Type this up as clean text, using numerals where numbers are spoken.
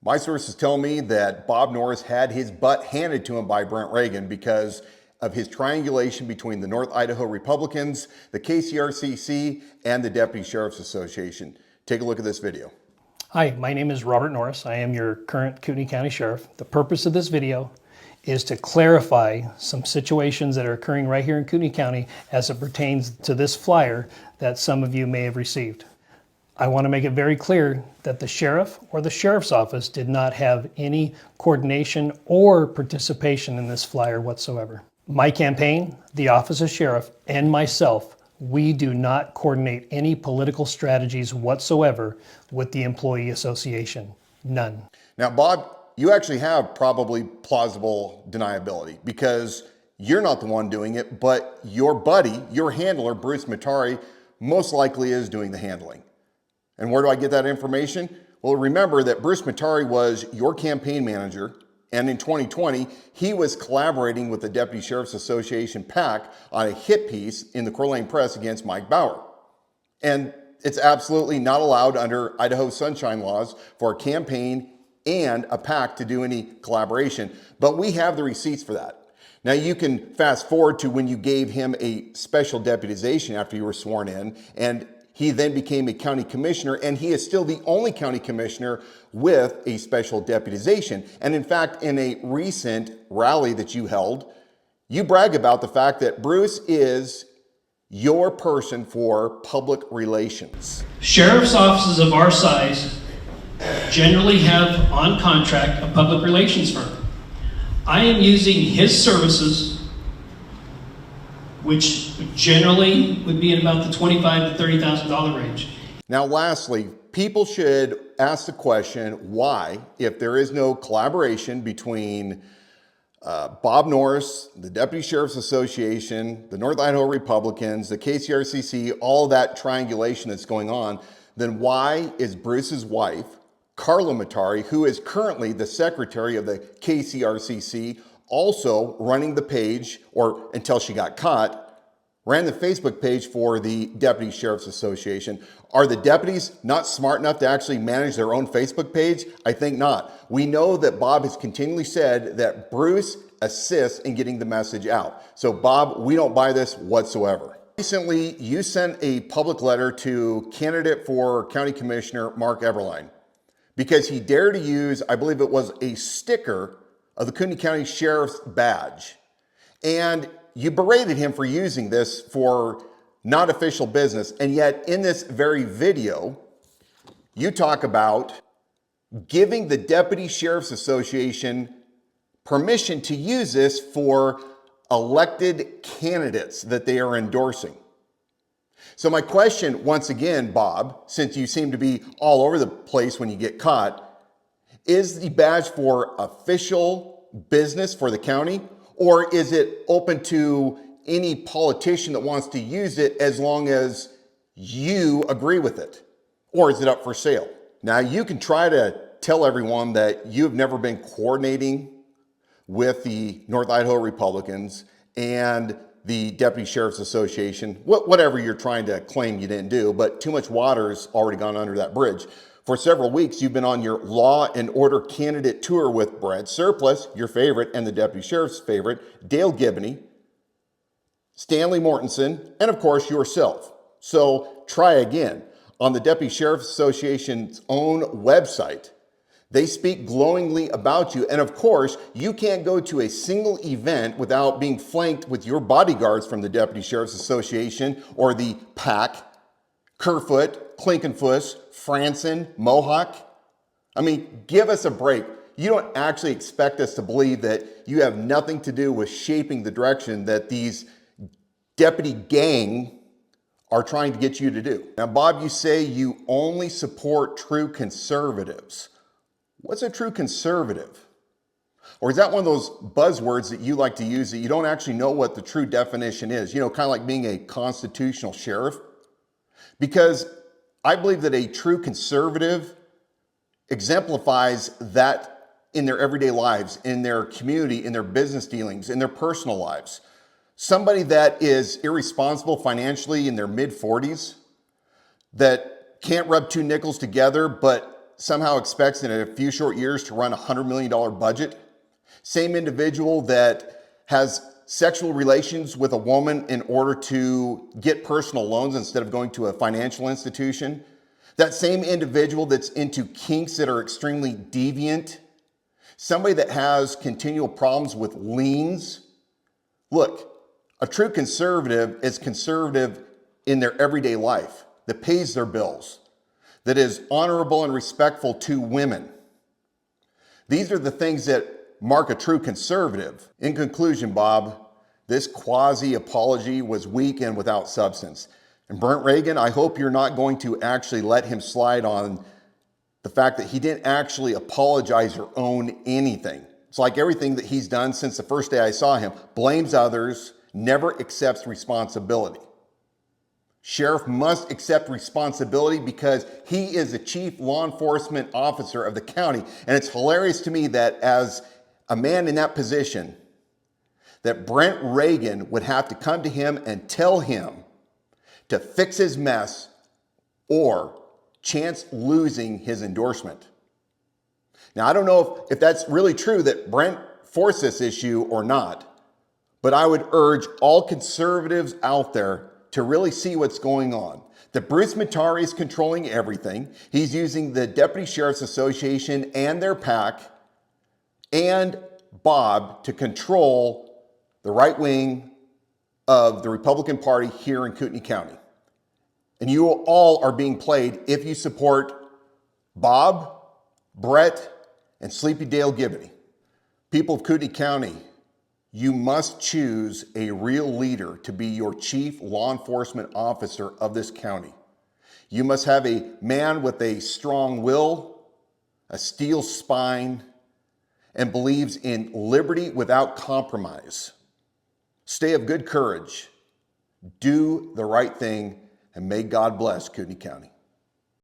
My sources tell me that Bob Norris had his butt handed to him by Brent Reagan because of his triangulation between the North Idaho Republicans, the KCRCC, and the Deputy Sheriff's Association. Take a look at this video. Hi, my name is Robert Norris. I am your current Kootenai County Sheriff. The purpose of this video is to clarify some situations that are occurring right here in Kootenai County as it pertains to this flyer that some of you may have received. I want to make it very clear that the sheriff or the sheriff's office did not have any coordination or participation in this flyer whatsoever. My campaign, the office of sheriff, and myself, we do not coordinate any political strategies whatsoever with the employee association. None. Now, Bob, you actually have probably plausible deniability because you're not the one doing it, but your buddy, your handler, Bruce Matari, most likely is doing the handling. And where do I get that information? Well, remember that Bruce Matari was your campaign manager, and in 2020, he was collaborating with the Deputy Sheriff's Association PAC on a hit piece in the Coeur d'Alene Press against Mike Bauer. And it's absolutely not allowed under Idaho sunshine laws for a campaign and a PAC to do any collaboration, but we have the receipts for that. Now you can fast forward to when you gave him a special deputization after you were sworn in, and he then became a county commissioner, and he is still the only county commissioner with a special deputization. And in fact, in a recent rally that you held, you brag about the fact that Bruce is your person for public relations. Sheriff's offices of our size generally have on contract a public relations firm. I am using his services, which generally would be in about the $25,000 to $30,000 range. Now, lastly, people should ask the question why, if there is no collaboration between Bob Norris, the Deputy Sheriff's Association, the North Idaho Republicans, the KCRCC, all that triangulation that's going on, then why is Bruce's wife, Carla Matari, who is currently the secretary of the KCRCC, also running the page, or until she got caught, ran the Facebook page for the Deputy Sheriff's Association? Are the deputies not smart enough to actually manage their own Facebook page? I think not. We know that Bob has continually said that Bruce assists in getting the message out. So Bob, we don't buy this whatsoever. Recently, you sent a public letter to candidate for County Commissioner Mark Eberlein because he dared to use, I believe it was a sticker of the Kootenai County Sheriff's badge. And you berated him for using this for not official business. And yet in this very video, you talk about giving the Deputy Sheriff's Association permission to use this for elected candidates that they are endorsing. So my question, once again, Bob, since you seem to be all over the place when you get caught, is the badge for official business for the county, or is it open to any politician that wants to use it as long as you agree with it? Or is it up for sale? Now, you can try to tell everyone that you've never been coordinating with the North Idaho Republicans and the Deputy Sheriff's Association, whatever you're trying to claim you didn't do, but too much water's already gone under that bridge. For several weeks, you've been on your law and order candidate tour with Brad Surplus, your favorite, and the Deputy Sheriff's favorite, Dale Gibney, Stanley Mortensen, and of course yourself. So try again. On the Deputy Sheriff's Association's own website, they speak glowingly about you. And of course, you can't go to a single event without being flanked with your bodyguards from the Deputy Sheriff's Association or the PAC, Kerfoot, Klinkenfuss, Franson, Mohawk. I mean, give us a break. You don't actually expect us to believe that you have nothing to do with shaping the direction that these deputy gang are trying to get you to do. Now, Bob, you say you only support true conservatives. What's a true conservative? Or is that one of those buzzwords that you like to use that you don't actually know what the true definition is? You know, kind of like being a constitutional sheriff. Because I believe that a true conservative exemplifies that in their everyday lives, in their community, in their business dealings, in their personal lives. Somebody that is irresponsible financially in their mid-40s, that can't rub two nickels together, but somehow expects in a few short years to run a $100 million budget. Same individual that has sexual relations with a woman in order to get personal loans instead of going to a financial institution. That same individual that's into kinks that are extremely deviant. Somebody that has continual problems with liens. Look, a true conservative is conservative in their everyday life, that pays their bills, that is honorable and respectful to women. These are the things that mark a true conservative. In conclusion, Bob, this quasi-apology was weak and without substance. And Brent Reagan, I hope you're not going to actually let him slide on the fact that he didn't actually apologize or own anything. It's like everything that he's done since the first day I saw him, blames others, never accepts responsibility. Sheriff must accept responsibility because he is the chief law enforcement officer of the county. And it's hilarious to me that as a man in that position, that Brent Reagan would have to come to him and tell him to fix his mess or chance losing his endorsement. Now, I don't know if that's really true that Brent forced this issue or not, but I would urge all conservatives out there to really see what's going on. That Bruce Matari is controlling everything. He's using the Deputy Sheriff's Association and their PAC and Bob to control the right wing of the Republican Party here in Kootenai County. And you all are being played if you support Bob, Brett, and Sleepy Dale Gibney. People of Kootenai County, you must choose a real leader to be your chief law enforcement officer of this county. You must have a man with a strong will, a steel spine, and believes in liberty without compromise. Stay of good courage, do the right thing, and may God bless Kootenai County.